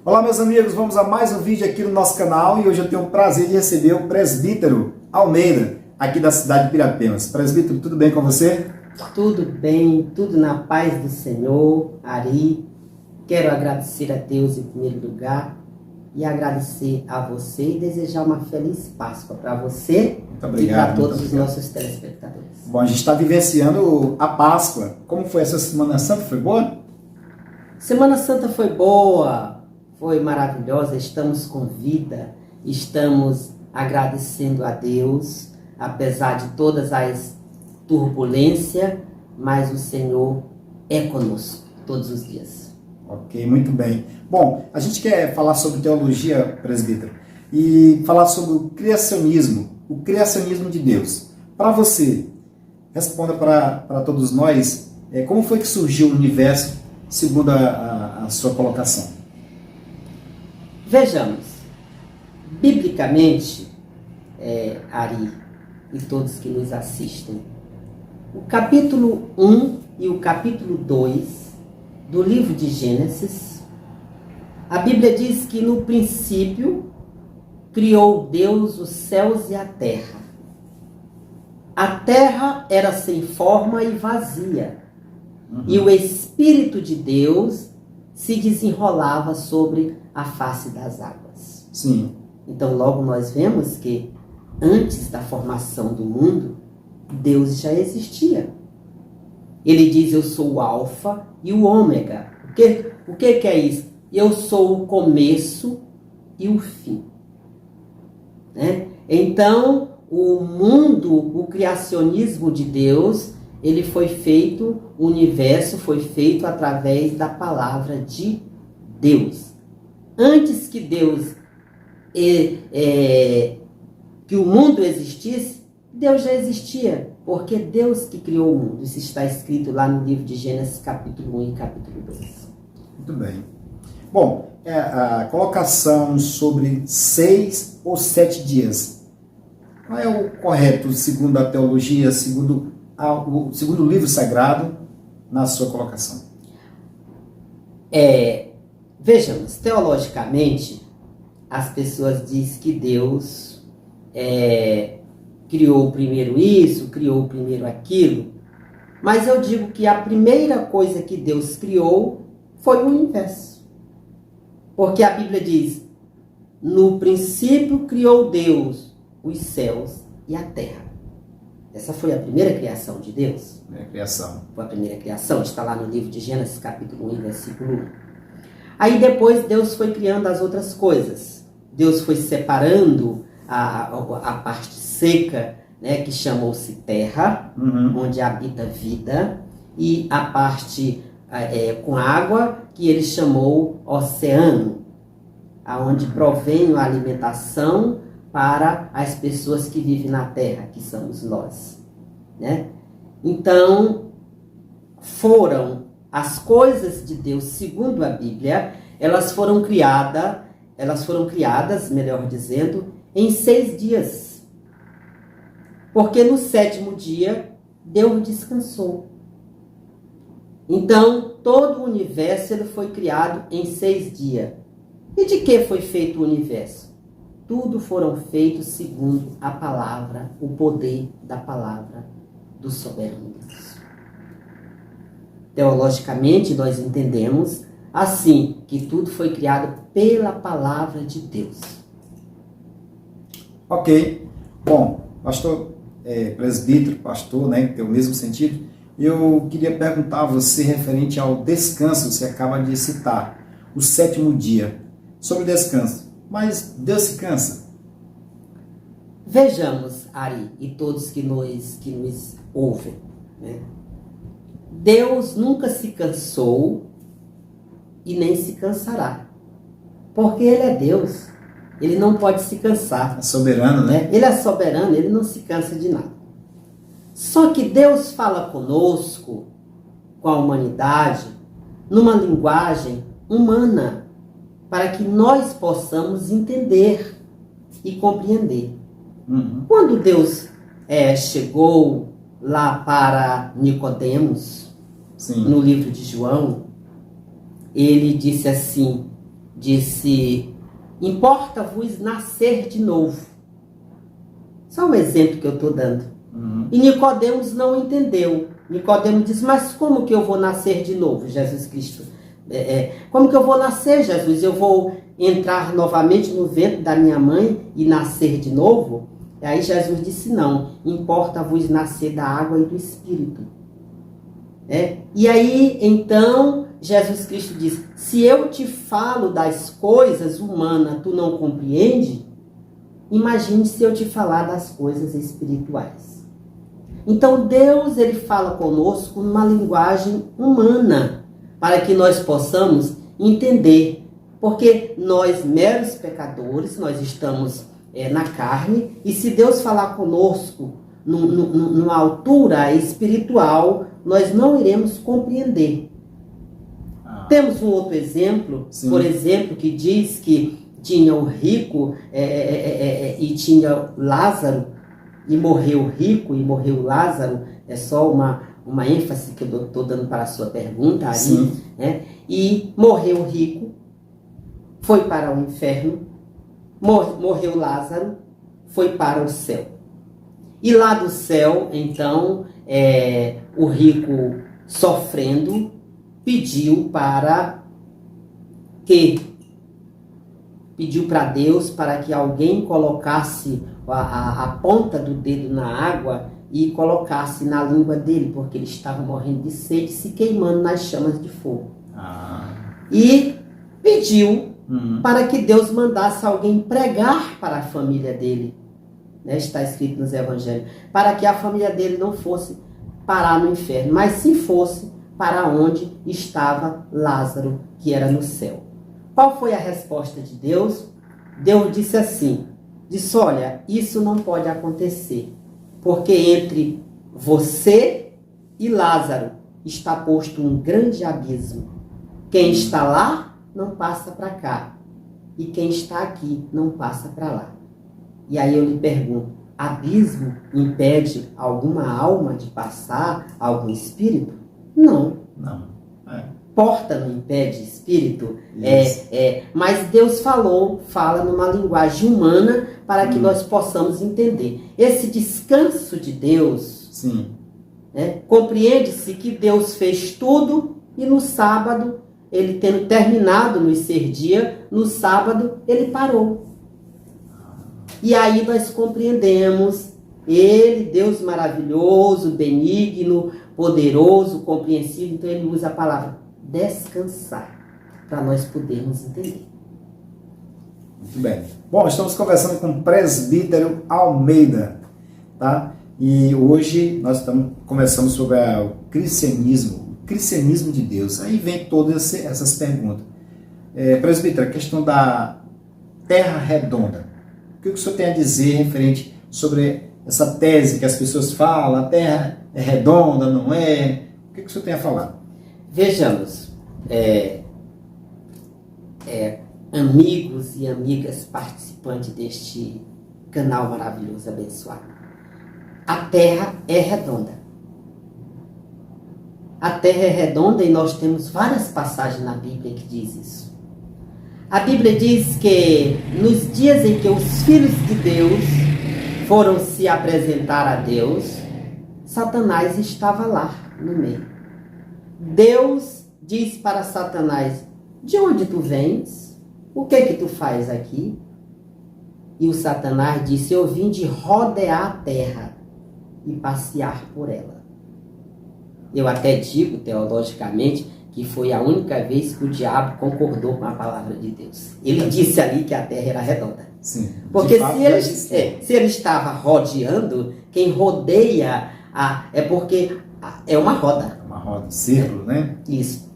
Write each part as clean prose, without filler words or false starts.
Olá, meus amigos, vamos a mais um vídeo aqui no nosso canal e hoje eu tenho o prazer de receber o presbítero Almeida, aqui da cidade de Pirapemas. Presbítero, tudo bem com você? Tudo bem, tudo na paz do Senhor, Ari. Quero agradecer a Deus em primeiro lugar e agradecer a você e desejar uma feliz Páscoa para você e para todos os nossos telespectadores. Bom, a gente está vivenciando a Páscoa. Como foi essa Semana Santa? Foi boa? Semana Santa foi boa, foi maravilhosa, estamos com vida, estamos agradecendo a Deus, apesar de todas as turbulências, mas o Senhor é conosco todos os dias. Ok, muito bem. Bom, a gente quer falar sobre teologia, presbítero, e falar sobre o criacionismo de Deus. Para você, responda para todos nós, como foi que surgiu o universo segundo a sua colocação? Vejamos, biblicamente, Ari e todos que nos assistem, o capítulo 1 e o capítulo 2 do livro de Gênesis, a Bíblia diz que no princípio criou Deus os céus e a terra. A terra era sem forma e vazia, e o Espírito de Deus se desenrolava sobre a face das águas. Sim. Então logo nós vemos que antes da formação do mundo, Deus já existia. Ele diz, eu sou o alfa e o ômega. O que é isso? Eu sou o começo e o fim. Né? Então, o mundo, o criacionismo de Deus, ele foi feito, o universo foi feito através da palavra de Deus. Antes que Deus, que o mundo existisse, Deus já existia, porque Deus que criou o mundo. Isso está escrito lá no livro de Gênesis, capítulo 1 e capítulo 2. Muito bem. Bom, a colocação sobre 6 ou 7 dias. Qual é o correto, segundo a teologia, segundo o livro sagrado, na sua colocação? Vejamos, teologicamente, as pessoas dizem que Deus criou primeiro isso, criou primeiro aquilo, mas eu digo que a primeira coisa que Deus criou foi o universo. Porque a Bíblia diz, no princípio criou Deus os céus e a terra. Essa foi a primeira criação de Deus? Foi a primeira criação, está lá no livro de Gênesis, capítulo 1, versículo 1. Aí depois Deus foi criando as outras coisas. Deus foi separando a parte seca, né, que chamou-se terra, onde habita vida, e a parte com água, que ele chamou oceano, aonde provém a alimentação para as pessoas que vivem na terra, que somos nós. Né? Então, foram as coisas de Deus, segundo a Bíblia, elas foram criadas, melhor dizendo, em 6 dias. Porque no 7º dia, Deus descansou. Então, todo o universo ele foi criado em 6 dias. E de que foi feito o universo? Tudo foram feitos segundo a palavra, o poder da palavra do soberano Deus. Teologicamente, nós entendemos assim, que tudo foi criado pela palavra de Deus. Ok. Bom, pastor, presbítero, pastor, né, que tem o mesmo sentido, eu queria perguntar a você referente ao descanso, você acaba de citar, o 7º dia, sobre o descanso. Mas Deus se cansa? Vejamos, Ari, e todos que nos ouvem, né? Deus nunca se cansou e nem se cansará, porque Ele é Deus, Ele não pode se cansar. É soberano, né? Ele é soberano, Ele não se cansa de nada. Só que Deus fala conosco, com a humanidade, numa linguagem humana, para que nós possamos entender e compreender. Quando Deus chegou lá para Nicodemos, no livro de João, ele disse assim, disse: importa-vos nascer de novo. Só um exemplo que eu estou dando. E Nicodemos não entendeu. Nicodemos disse: mas como que eu vou nascer de novo, Jesus Cristo? Como que eu vou nascer, Jesus? Eu vou entrar novamente no ventre da minha mãe e nascer de novo? E aí Jesus disse: não, importa-vos nascer da água e do Espírito. E aí, então, Jesus Cristo diz: se eu te falo das coisas humanas, tu não compreende? Imagine se eu te falar das coisas espirituais. Então, Deus, ele fala conosco numa linguagem humana, para que nós possamos entender. Porque nós, meros pecadores, nós estamos na carne, e se Deus falar conosco numa altura espiritual, nós não iremos compreender. Temos um outro exemplo, sim, por exemplo, que diz que tinha o rico e tinha Lázaro, e morreu o rico e morreu Lázaro. É só uma ênfase que eu estou dando para a sua pergunta ali. E morreu o rico, foi para o inferno, morreu Lázaro, foi para o céu. E lá do céu, então, o rico, sofrendo, pediu para Deus para que alguém colocasse a ponta do dedo na água e colocasse na língua dele, porque ele estava morrendo de sede, se queimando nas chamas de fogo. E pediu para que Deus mandasse alguém pregar para a família dele. Está escrito nos evangelhos, para que a família dele não fosse parar no inferno, mas sim fosse para onde estava Lázaro, que era no céu. Qual foi a resposta de Deus? Deus disse assim, olha, isso não pode acontecer, porque entre você e Lázaro está posto um grande abismo. Quem está lá não passa para cá, e quem está aqui não passa para lá. E aí eu lhe pergunto, abismo impede alguma alma de passar, algum espírito? Não. Porta não impede espírito? Mas Deus fala numa linguagem humana para que nós possamos entender. Esse descanso de Deus, sim, compreende-se que Deus fez tudo e no sábado, ele tendo terminado no ser dia, no sábado ele parou. E aí nós compreendemos ele, Deus maravilhoso, benigno, poderoso, compreensivo. Então ele usa a palavra descansar, para nós podermos entender. Muito bem. Bom, estamos conversando com o presbítero Almeida, tá? E hoje nós estamos conversando sobre o cristianismo de Deus. Aí vem todas essas perguntas. Presbítero, a questão da terra redonda. O que o senhor tem a dizer referente sobre essa tese que as pessoas falam, a terra é redonda, não é? O que o senhor tem a falar? Vejamos, amigos e amigas participantes deste canal maravilhoso, abençoado. A terra é redonda. A terra é redonda e nós temos várias passagens na Bíblia que diz isso. A Bíblia diz que nos dias em que os filhos de Deus foram se apresentar a Deus, Satanás estava lá no meio. Deus diz para Satanás, de onde tu vens? O que tu faz aqui? E o Satanás disse, eu vim de rodear a terra e passear por ela. Eu até digo, teologicamente, que foi a única vez que o diabo concordou com a palavra de Deus. Ele disse ali que a terra era redonda. Sim. Porque se ele estava rodeando, quem rodeia é porque é uma roda. Uma roda, círculo, né? Isso.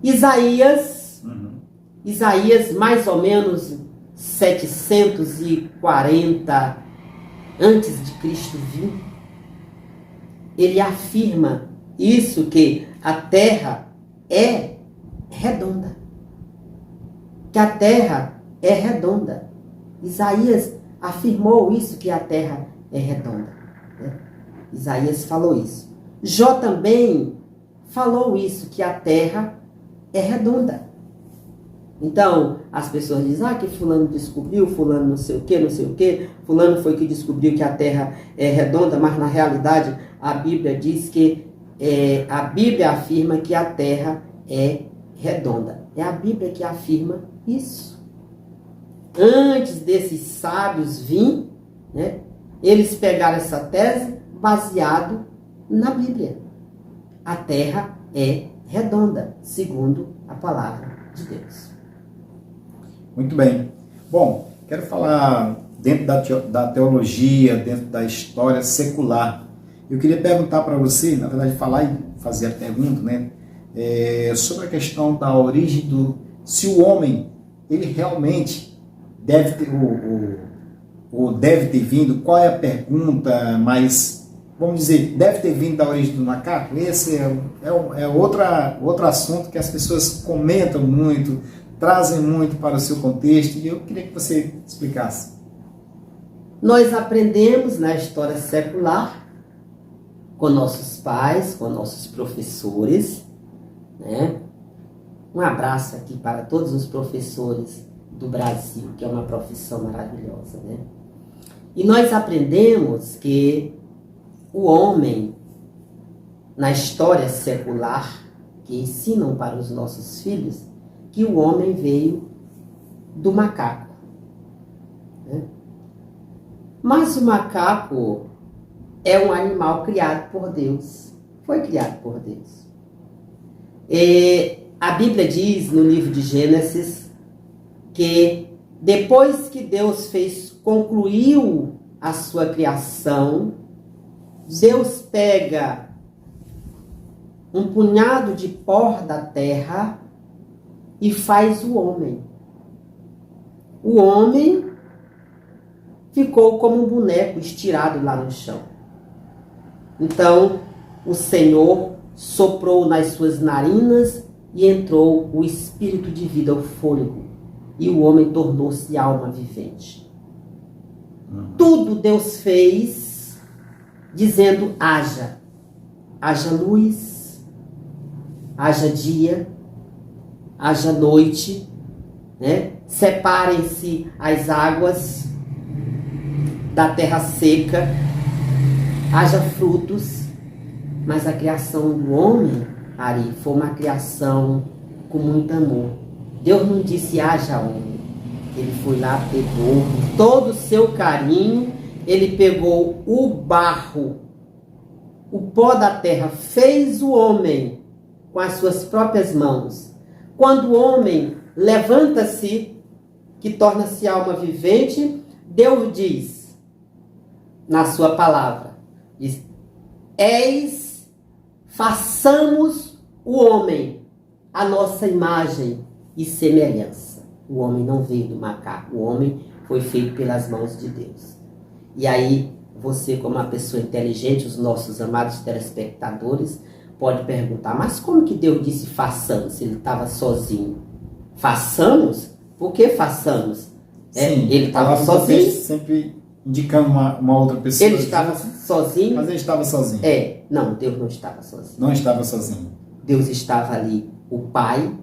Isaías, mais ou menos 740 antes de Cristo vir, ele afirma isso, que a terra é redonda. Que a terra é redonda. Isaías afirmou isso, que a terra é redonda. Isaías falou isso. Jó também falou isso, que a terra é redonda. Então, as pessoas dizem, que fulano descobriu, fulano não sei o que, fulano foi que descobriu que a Terra é redonda, mas na realidade a Bíblia diz que, a Bíblia afirma que a Terra é redonda. É a Bíblia que afirma isso. Antes desses sábios virem, né, eles pegaram essa tese baseado na Bíblia. A Terra é redonda, segundo a palavra de Deus. Muito bem. Bom, quero falar dentro da teologia, dentro da história secular. Eu queria perguntar para você, na verdade, falar e fazer a pergunta, né? Sobre a questão da origem se o homem, ele realmente deve ter, ou deve ter vindo, qual é a pergunta, mas, vamos dizer, deve ter vindo da origem do macaco? Esse é outro assunto que as pessoas comentam muito, trazem muito para o seu contexto, e eu queria que você explicasse. Nós aprendemos na história secular, com nossos pais, com nossos professores, né? Um abraço aqui para todos os professores do Brasil, que é uma profissão maravilhosa, né? E nós aprendemos que o homem, na história secular, que ensinam para os nossos filhos, que o homem veio do macaco, né? Mas o macaco é um animal criado por Deus. Foi criado por Deus. A Bíblia diz no livro de Gênesis que depois que Deus concluiu a sua criação, Deus pega um punhado de pó da terra e faz o homem. O homem ficou como um boneco estirado lá no chão. Então, o Senhor soprou nas suas narinas e entrou o espírito de vida, o fôlego. E o homem tornou-se alma vivente. Tudo Deus fez dizendo: haja. Haja luz, haja dia, haja noite, né? Separem-se as águas da terra seca, haja frutos. Mas a criação do homem, Ari, foi uma criação com muito amor. Deus não disse haja homem. Ele foi lá, pegou todo o seu carinho, ele pegou o barro, o pó da terra, fez o homem com as suas próprias mãos. Quando o homem levanta-se, que torna-se alma vivente, Deus diz, na sua palavra, diz: eis, façamos o homem a nossa imagem e semelhança. O homem não veio do macaco, o homem foi feito pelas mãos de Deus. E aí, você, como uma pessoa inteligente, os nossos amados telespectadores, pode perguntar: mas como que Deus disse façamos, se ele estava sozinho? Façamos? Por que façamos? Sim, ele estava sozinho. Sempre indicando uma outra pessoa. Ele estava sozinho. Mas ele estava sozinho. Não, Deus não estava sozinho. Não estava sozinho. Deus estava ali, o Pai,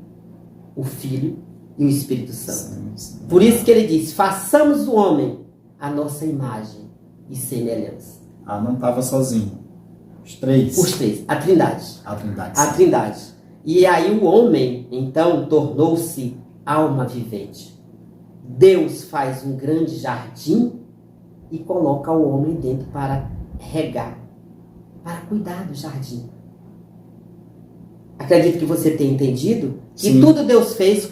o Filho e o Espírito Santo. Sim. Por isso que ele diz: façamos o homem a nossa imagem e semelhança. Não estava sozinho. Os três. A Trindade. A Trindade. A Trindade. E aí o homem, então, tornou-se alma vivente. Deus faz um grande jardim e coloca o homem dentro para regar, para cuidar do jardim. Acredito que você tenha entendido que Sim. Tudo Deus fez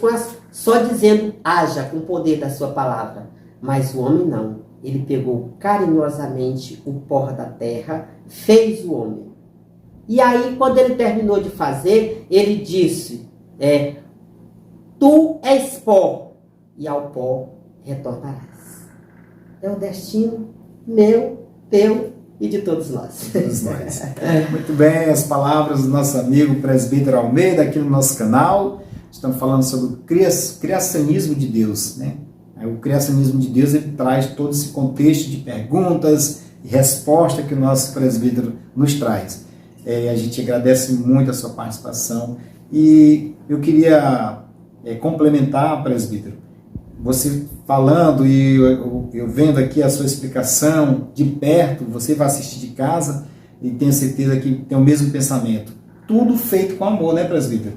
só dizendo haja, com o poder da sua palavra. Mas o homem não. Ele pegou carinhosamente o pó da terra, fez o homem. E aí, quando ele terminou de fazer, ele disse: tu és pó, e ao pó retornarás. É o destino meu, teu e de todos nós. Todos nós. Muito bem, as palavras do nosso amigo presbítero Almeida aqui no nosso canal. Estamos falando sobre o criacionismo de Deus, né? O criacionismo de Deus, ele traz todo esse contexto de perguntas e respostas que o nosso presbítero nos traz. A gente agradece muito a sua participação e eu queria complementar, presbítero, você falando e eu vendo aqui a sua explicação de perto, você vai assistir de casa e tenho certeza que tem o mesmo pensamento. Tudo feito com amor, né, presbítero?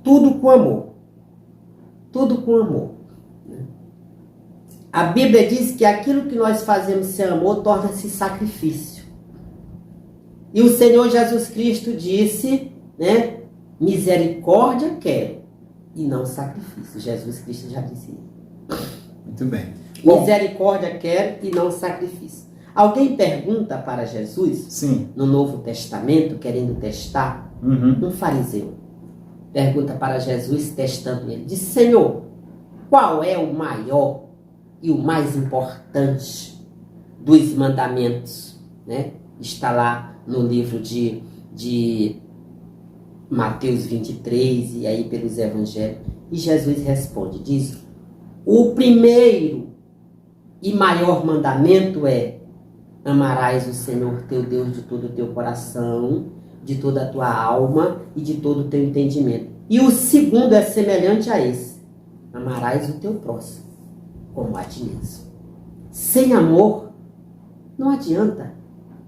Tudo com amor. Tudo com amor. A Bíblia diz que aquilo que nós fazemos sem amor torna-se sacrifício. E o Senhor Jesus Cristo disse, né? Misericórdia quero e não sacrifício. Jesus Cristo já disse isso. Muito bem. Bom, misericórdia quero e não sacrifício. Alguém pergunta para Jesus, sim, no Novo Testamento, querendo testar, um fariseu pergunta para Jesus, testando ele, diz: Senhor, qual é o maior e o mais importante dos mandamentos? Né? Está lá no livro de Mateus 23 e aí pelos evangelhos. E Jesus responde, diz: o primeiro e maior mandamento é: amarás o Senhor teu Deus de todo o teu coração, de toda a tua alma e de todo o teu entendimento. E o segundo é semelhante a esse: amarás o teu próximo como a ti mesmo. Sem amor, não adianta.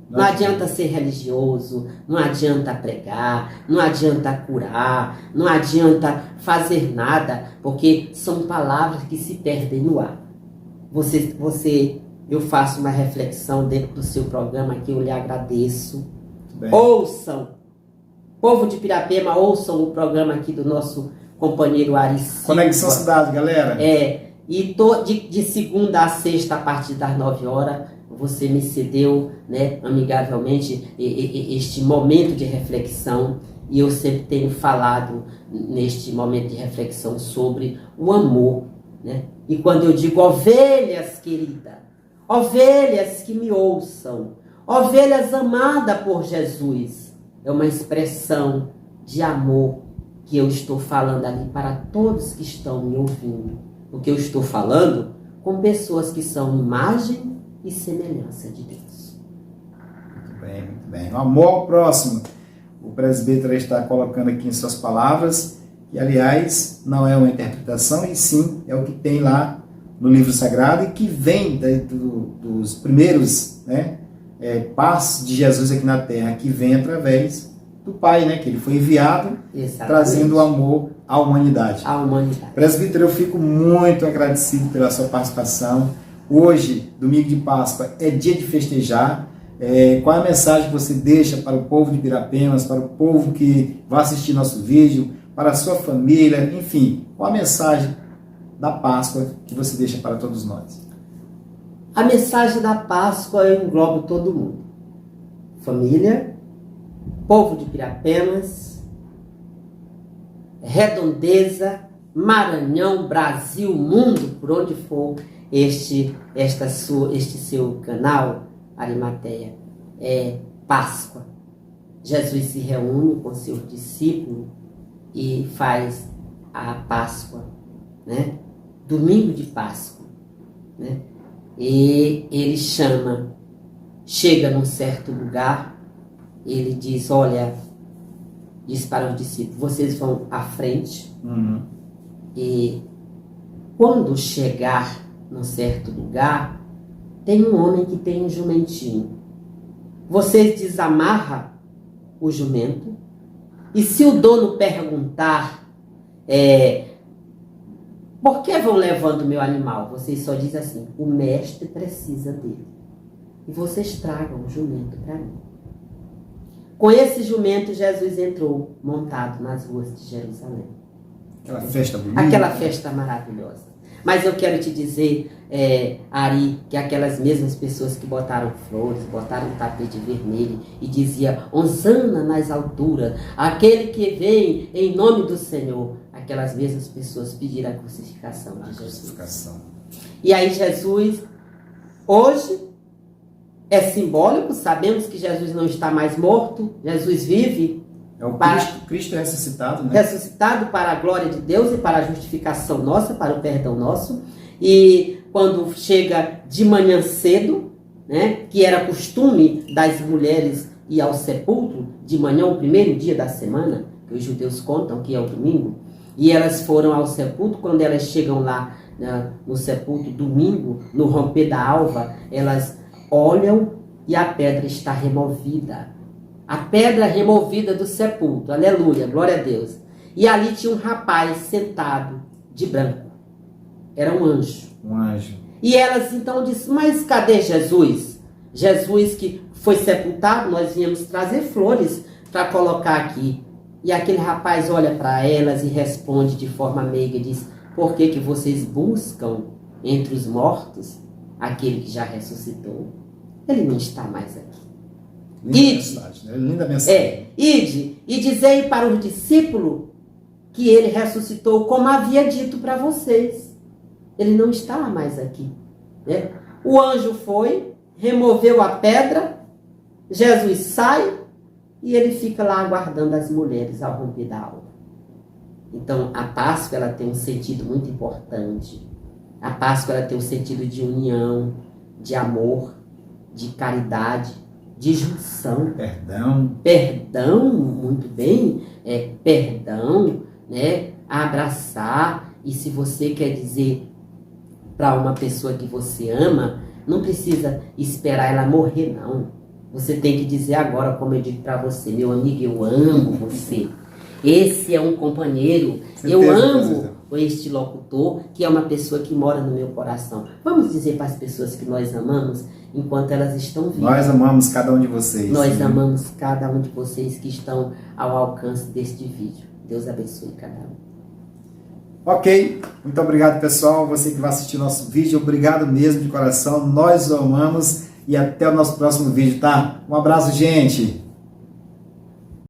Não adianta ser religioso, não adianta pregar, não adianta curar, não adianta fazer nada, porque são palavras que se perdem no ar. Eu faço uma reflexão dentro do seu programa que eu lhe agradeço. bem. Ouçam, povo de Pirapema, ouçam o programa aqui do nosso companheiro Ari Silva. Conexão Cidade, galera. E de segunda a sexta, a partir das 9 horas, você me cedeu, né, amigavelmente este momento de reflexão, e eu sempre tenho falado neste momento de reflexão sobre o amor, né? E quando eu digo ovelhas queridas, ovelhas que me ouçam, ovelhas amadas por Jesus, é uma expressão de amor que eu estou falando ali para todos que estão me ouvindo. O que eu estou falando com pessoas que são imagem e semelhança de Deus. Muito bem, muito bem. O amor ao próximo. O presbítero está colocando aqui em suas palavras, e aliás, não é uma interpretação, e sim é o que tem lá no livro sagrado e que vem dos primeiros, né, passos de Jesus aqui na terra, que vem através do Pai, né, que ele foi enviado, Exatamente, trazendo o amor à humanidade. A humanidade. Presbítero, eu fico muito agradecido pela sua participação. Hoje, domingo de Páscoa, é dia de festejar. Qual é a mensagem que você deixa para o povo de Pirapemas, para o povo que vai assistir nosso vídeo, para a sua família, enfim, qual a mensagem da Páscoa que você deixa para todos nós? A mensagem da Páscoa eu englobo todo mundo. Família, povo de Pirapemas, Redondeza, Maranhão, Brasil, mundo, por onde for este seu canal, Arimateia, é Páscoa. Jesus se reúne com seus discípulos e faz a Páscoa, né? Domingo de Páscoa, né? E ele chega num certo lugar, ele diz, olha, diz para os discípulos, vocês vão à frente, e quando chegar num certo lugar, tem um homem que tem um jumentinho. Vocês desamarram o jumento, e se o dono perguntar, por que vão levando o meu animal? Vocês só dizem assim, o mestre precisa dele. E vocês tragam o jumento para mim. Com esse jumento, Jesus entrou montado nas ruas de Jerusalém. Aquela festa bonita. Aquela festa maravilhosa. Mas eu quero te dizer, Ari, que aquelas mesmas pessoas que botaram flores, botaram tapete vermelho e dizia, Hosana nas alturas, aquele que vem em nome do Senhor, aquelas mesmas pessoas pediram a crucificação de Jesus. E aí Jesus, hoje, é simbólico, sabemos que Jesus não está mais morto, Jesus vive. É o Cristo ressuscitado, né? Ressuscitado para a glória de Deus e para a justificação nossa, para o perdão nosso. E quando chega de manhã cedo, né, que era costume das mulheres ir ao sepulcro, de manhã, o primeiro dia da semana, que os judeus contam que é o domingo, E elas foram ao sepulcro. Quando elas chegam lá no sepulcro, domingo, no romper da alva, elas olham e a pedra está removida. A pedra removida do sepulcro. Aleluia, glória a Deus. E ali tinha um rapaz sentado de branco. Era um anjo. Um anjo. E elas então disseram, mas cadê Jesus? Jesus que foi sepultado, nós viemos trazer flores para colocar aqui. E aquele rapaz olha para elas e responde de forma meiga e diz, por que vocês buscam entre os mortos aquele que já ressuscitou? Ele não está mais aqui. Linda mensagem, né? Linda mensagem. Ide e dizei para os discípulos que ele ressuscitou como havia dito para vocês. Ele não está mais aqui. Né? O anjo foi, removeu a pedra, Jesus sai e ele fica lá aguardando as mulheres ao romper da alva. Então, a Páscoa ela tem um sentido muito importante. A Páscoa ela tem um sentido de união, de amor, de caridade, de junção. Perdão, muito bem. Perdão, né? Abraçar. E se você quer dizer para uma pessoa que você ama, não precisa esperar ela morrer, não. Você tem que dizer agora, como eu digo para você, meu amigo, eu amo você. Esse é um companheiro. Eu amo este locutor, que é uma pessoa que mora no meu coração. Vamos dizer para as pessoas que nós amamos enquanto elas estão vivas. Nós amamos cada um de vocês. Nós amamos cada um de vocês que estão ao alcance deste vídeo. Deus abençoe cada um. Ok, muito obrigado, pessoal. Você que vai assistir nosso vídeo, obrigado mesmo de coração. Nós o amamos e até o nosso próximo vídeo, tá? Um abraço, gente!